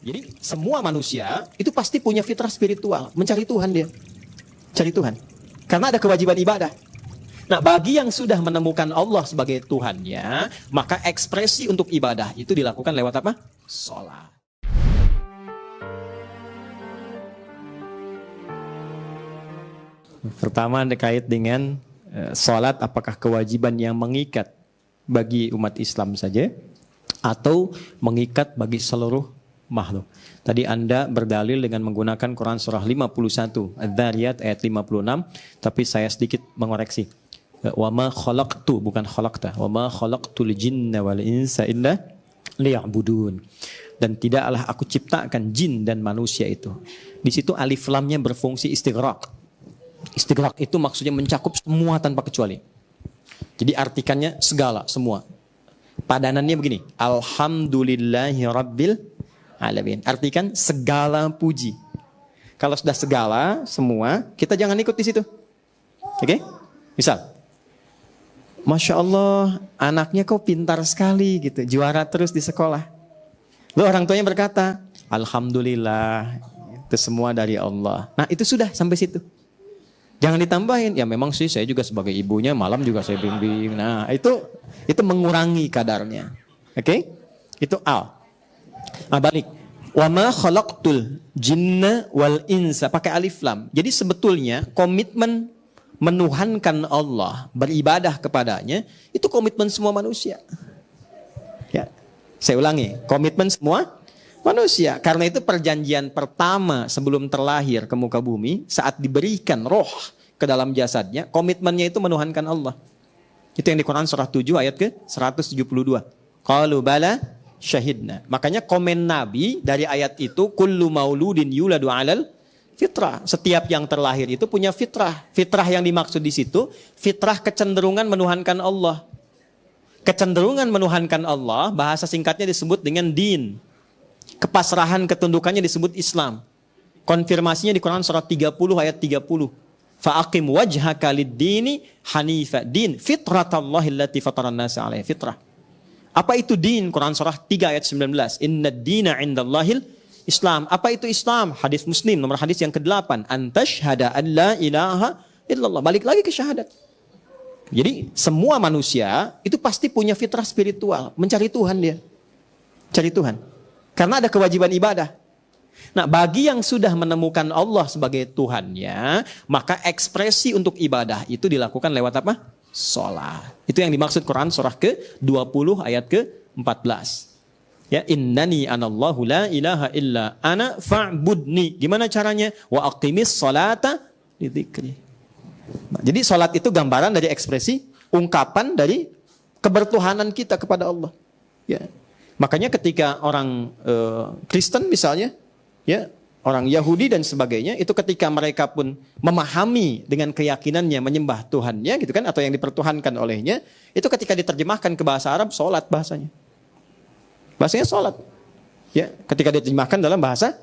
Jadi semua manusia itu pasti punya fitrah spiritual, mencari Tuhan dia. Cari Tuhan. Karena ada kewajiban ibadah. Nah, bagi yang sudah menemukan Allah sebagai Tuhannya, maka ekspresi untuk ibadah itu dilakukan lewat apa? Sholat. Pertama terkait dengan sholat, apakah kewajiban yang mengikat bagi umat Islam saja atau mengikat bagi seluruh makhluk. Tadi Anda berdalil dengan menggunakan Quran surah 51 Adz-Dzariyat ayat 56, tapi saya sedikit mengoreksi. Wa ma khalaqtu, bukan khalaqta. Wa ma khalaqtul jinna wal insa illa liya'budun. Dan tidaklah aku ciptakan jin dan manusia itu. Di situ alif lamnya berfungsi istighraq. Istighraq itu maksudnya mencakup semua tanpa kecuali. Jadi artikannya segala, semua. Padanannya begini, alhamdulillahi rabbil alamin. Artikan segala puji. Kalau sudah segala, semua, kita jangan ikut di situ. Oke? Misal, Masya Allah, anaknya kok pintar sekali gitu, juara terus di sekolah. Lalu orang tuanya berkata, alhamdulillah, itu semua dari Allah. Nah, itu sudah sampai situ. Jangan ditambahin, ya memang sih saya juga sebagai ibunya malam juga saya bimbing. Nah, itu mengurangi kadarnya. Oke? Itu al. Balik. Wa ma khalaqtul jinna wal insa, pakai alif lam. Jadi sebetulnya komitmen menuhankan Allah, beribadah kepadanya, itu komitmen semua manusia. Ya. Saya ulangi, komitmen semua manusia. Karena itu perjanjian pertama sebelum terlahir ke muka bumi, saat diberikan roh ke dalam jasadnya, komitmennya itu menuhankan Allah. Itu yang di Quran surah 7 ayat ke 172. Qalu bala syahidna. Makanya komen Nabi dari ayat itu, kullu mauludin yuladu alal fitrah. Setiap yang terlahir itu punya fitrah. Fitrah yang dimaksud di situ, fitrah kecenderungan menuhankan Allah. Kecenderungan menuhankan Allah, bahasa singkatnya disebut dengan din. Kepasrahan ketundukannya disebut Islam. Konfirmasinya di Quran surah 30 ayat 30. Fa'aqim wajhaka lid-dini hanifa. Din, fitratallahi allati fataran nasa 'alaiha, fitrah. Apa itu din? Quran surah 3 ayat 19. Innad dina 'indallahil Islam. Apa itu Islam? Hadis Muslim nomor hadis yang ke-8. Antashhada an la ilaha illallah. Balik lagi ke syahadat. Jadi semua manusia itu pasti punya fitrah spiritual, mencari Tuhan dia. Cari Tuhan. Karena ada kewajiban ibadah. Nah, bagi yang sudah menemukan Allah sebagai Tuhannya, maka ekspresi untuk ibadah itu dilakukan lewat apa? Sholat. Itu yang dimaksud Quran surah ke-20 ayat ke-14. Ya, innani anallahu la ilaha illa ana fa'budni. Gimana caranya? Wa aqimis sholata lidzikri. Nah, jadi sholat itu gambaran dari ekspresi, ungkapan dari kebertuhanan kita kepada Allah. Ya. Makanya ketika orang Kristen misalnya, ya, orang Yahudi dan sebagainya, itu ketika mereka pun memahami dengan keyakinannya menyembah Tuhannya gitu kan, atau yang dipertuhankan olehnya, itu ketika diterjemahkan ke bahasa Arab, sholat bahasanya. Bahasanya sholat. Ya, ketika diterjemahkan dalam bahasa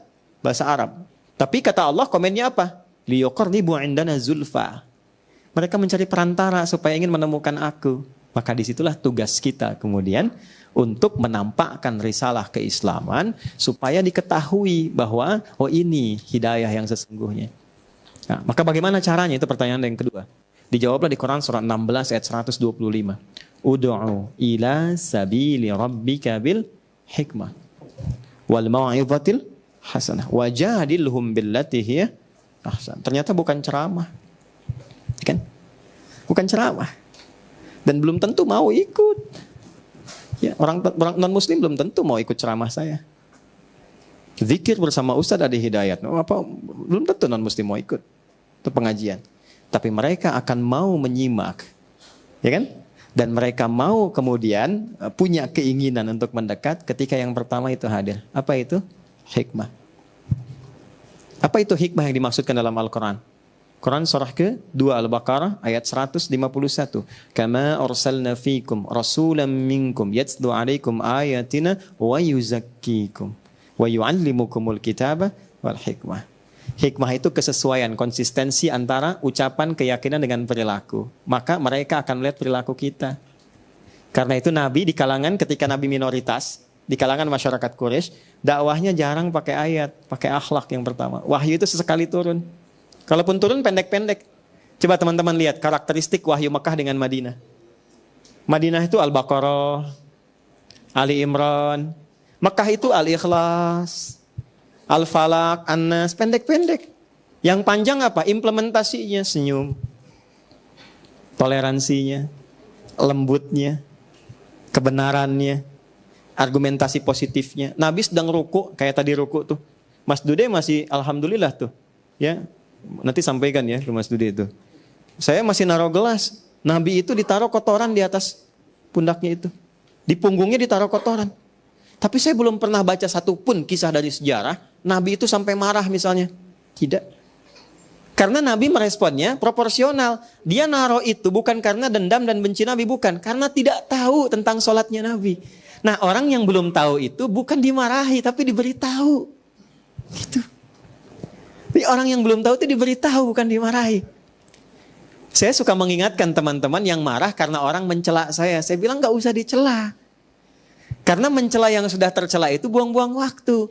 Arab. Tapi kata Allah komennya apa? Liyuqarribu indana zulfa. Mereka mencari perantara supaya ingin menemukan aku. Maka disitulah tugas kita kemudian untuk menampakkan risalah keislaman supaya diketahui bahwa oh ini hidayah yang sesungguhnya. Nah, maka bagaimana caranya? Itu pertanyaan yang kedua. Dijawablah di Quran surah 16 ayat 125. Ud'u ila sabili rabbika bil hikmah wal mau'izatil hasanah wajadilhum billati hiya ahsan. Ternyata bukan ceramah. Kan? Bukan ceramah. Dan belum tentu mau ikut. Ya, orang non-muslim belum tentu mau ikut ceramah saya. Zikir bersama Ustaz Adi Hidayat. Belum tentu non-muslim mau ikut. Itu pengajian. Tapi mereka akan mau menyimak. Ya kan? Dan mereka mau kemudian punya keinginan untuk mendekat ketika yang pertama itu hadir. Apa itu? Hikmah. Apa itu hikmah yang dimaksudkan dalam Al-Quran? Quran surah ke-2 Al-Baqarah ayat 151. Kama arsalna fikum rasulan minkum yatslu alaikum ayatina wa yuzakkikum wa yu'allimukumul kitaba wal hikmah. Hikmah itu kesesuaian, konsistensi antara ucapan, keyakinan dengan perilaku. Maka mereka akan melihat perilaku kita. Karena itu Nabi di kalangan ketika Nabi minoritas, di kalangan masyarakat Quraisy, dakwahnya jarang pakai ayat, pakai akhlak yang pertama. Wahyu itu sesekali turun. Kalaupun turun pendek-pendek. Coba teman-teman lihat karakteristik wahyu Mekah dengan Madinah. Madinah itu Al-Baqarah, Ali Imran. Mekah itu Al-Ikhlas, Al-Falaq, An-Nas, pendek-pendek. Yang panjang apa? Implementasinya, senyum, toleransinya, lembutnya, kebenarannya, argumentasi positifnya. Nabi sedang ruku, kayak tadi ruku tuh. Mas Dude masih alhamdulillah tuh. Ya, nanti sampaikan ya ke Mas Dude itu. Saya masih naruh gelas. Nabi itu ditaruh kotoran di atas pundaknya itu. Di punggungnya ditaruh kotoran. Tapi saya belum pernah baca satupun kisah dari sejarah Nabi itu sampai marah misalnya. Tidak. Karena Nabi meresponnya proporsional. Dia naruh itu bukan karena dendam dan benci Nabi, bukan. Karena tidak tahu tentang sholatnya Nabi. Nah, orang yang belum tahu itu bukan dimarahi, tapi diberitahu. Gitu. Jadi orang yang belum tahu itu diberitahu, bukan dimarahi. Saya suka mengingatkan teman-teman yang marah karena orang mencela saya. Saya bilang gak usah dicela. Karena mencela yang sudah tercela itu buang-buang waktu.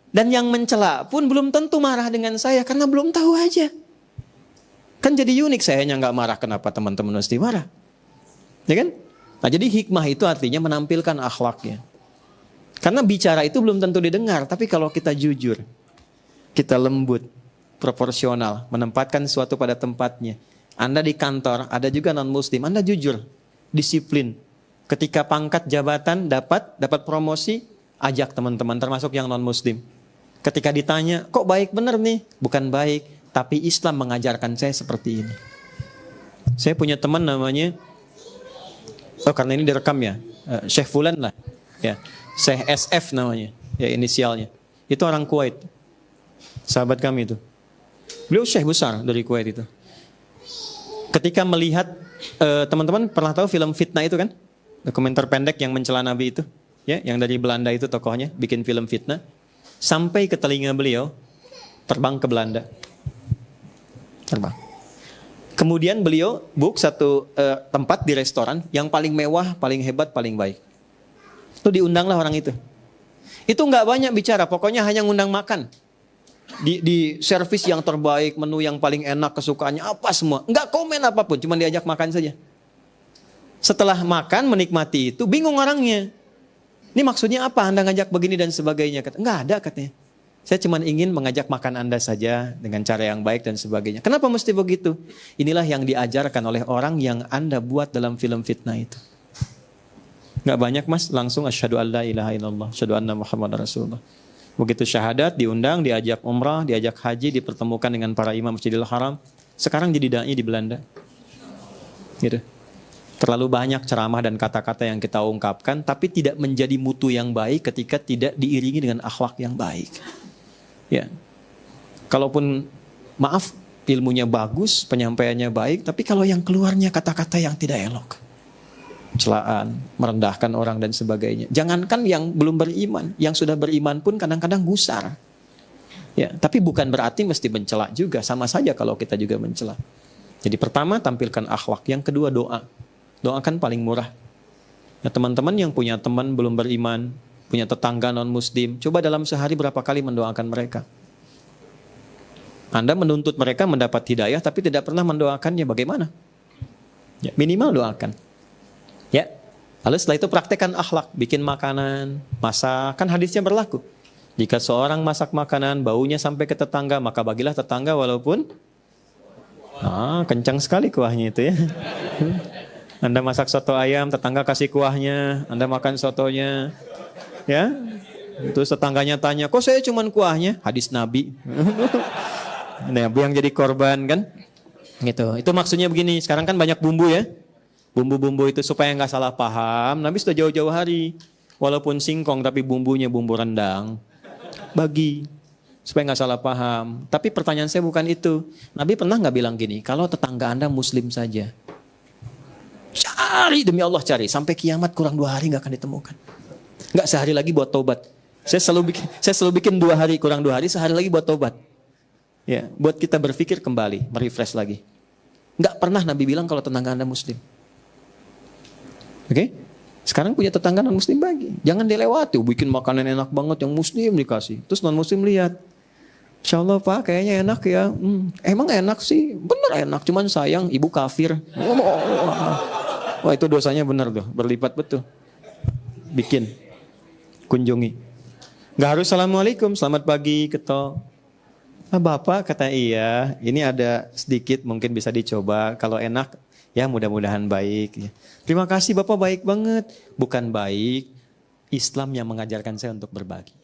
Dan yang mencela pun belum tentu marah dengan saya karena belum tahu aja. Kan jadi unik, saya hanya gak marah, kenapa teman-teman mesti marah? Ya kan? Nah, jadi hikmah itu artinya menampilkan akhlaknya. Karena bicara itu belum tentu didengar, tapi kalau kita jujur, kita lembut, proporsional, menempatkan sesuatu pada tempatnya. Anda di kantor, ada juga non-muslim, Anda jujur, disiplin. Ketika pangkat jabatan dapat promosi, ajak teman-teman termasuk yang non-muslim. Ketika ditanya, kok baik bener nih? Bukan baik, tapi Islam mengajarkan saya seperti ini. Saya punya teman namanya, karena ini direkam ya, Syekh Fulan lah, ya, Syekh SF namanya, ya inisialnya. Itu orang Kuwait, sahabat kami itu. Beliau Syekh besar dari Kuwait itu. Ketika melihat, teman-teman pernah tahu film Fitnah itu kan? Dokumenter pendek yang mencela Nabi itu, ya, yang dari Belanda itu tokohnya, bikin film Fitnah. Sampai ke telinga beliau, terbang ke Belanda. Terbang. Kemudian beliau book satu tempat di restoran yang paling mewah, paling hebat, paling baik. Itu diundanglah orang itu. Itu nggak banyak bicara, pokoknya hanya ngundang makan. Di servis yang terbaik, menu yang paling enak, kesukaannya apa semua. Nggak komen apapun, cuma diajak makan saja. Setelah makan, menikmati itu, bingung orangnya. Ini maksudnya apa Anda ngajak begini dan sebagainya? Nggak ada katanya. Saya cuma ingin mengajak makan Anda saja dengan cara yang baik dan sebagainya. Kenapa mesti begitu? Inilah yang diajarkan oleh orang yang Anda buat dalam film Fitnah itu. Nggak banyak mas, langsung asyhadu alla ilaha illallah, asyhadu anna Muhammad Rasulullah. Begitu syahadat, diundang, diajak umrah, diajak haji, dipertemukan dengan para imam Masjidil Haram. Sekarang jadi dai di Belanda. Gitu. Terlalu banyak ceramah dan kata-kata yang kita ungkapkan, tapi tidak menjadi mutu yang baik ketika tidak diiringi dengan akhlak yang baik. Ya, kalaupun maaf ilmunya bagus, penyampaiannya baik, tapi kalau yang keluarnya kata-kata yang tidak elok, celaan, merendahkan orang dan sebagainya. Jangankan yang belum beriman, yang sudah beriman pun kadang-kadang gusar. Ya, tapi bukan berarti mesti mencela juga, sama saja kalau kita juga mencela. Jadi pertama tampilkan akhlak, yang kedua doa. Doa kan paling murah. Ya, teman-teman yang punya teman belum beriman, punya tetangga non-muslim, coba dalam sehari berapa kali mendoakan mereka. Anda menuntut mereka mendapat hidayah, tapi tidak pernah mendoakannya, bagaimana? Ya, minimal doakan. Ya, lalu setelah itu praktekkan akhlak, bikin makanan, masak, kan hadisnya berlaku. Jika seorang masak makanan, baunya sampai ke tetangga, maka bagilah tetangga walaupun kencang sekali kuahnya itu ya. Anda masak soto ayam, tetangga kasih kuahnya, Anda makan sotonya. Ya, terus tetangganya tanya, kok saya cuman kuahnya? Hadis Nabi. Nabi yang jadi korban kan? Gitu. Itu maksudnya begini. Sekarang kan banyak bumbu ya. Bumbu-bumbu itu supaya nggak salah paham. Nabi sudah jauh-jauh hari, walaupun singkong tapi bumbunya bumbu rendang. Bagi supaya nggak salah paham. Tapi pertanyaan saya bukan itu. Nabi pernah nggak bilang gini? Kalau tetangga Anda Muslim saja, cari demi Allah cari sampai kiamat kurang 2 hari nggak akan ditemukan. Nggak sehari lagi buat tobat. Saya selalu bikin 2 hari, kurang 2 hari, sehari lagi buat tobat. Ya, buat kita berpikir kembali, merefresh lagi. Nggak pernah Nabi bilang kalau tetangga Anda Muslim. Oke? Sekarang punya tetangga non muslim bagi. Jangan dilewati, bikin makanan enak banget yang muslim dikasih. Terus non muslim lihat. Insya Allah Pak kayaknya enak ya. Emang enak sih, bener enak. Cuman sayang ibu kafir. Wah itu dosanya bener tuh, berlipat betul. Bikin, kunjungi. Gak harus assalamualaikum, selamat pagi keto. Bapak kata iya, ini ada sedikit mungkin bisa dicoba. Kalau enak ya mudah-mudahan baik. Terima kasih Bapak baik banget. Bukan baik, Islam yang mengajarkan saya untuk berbagi.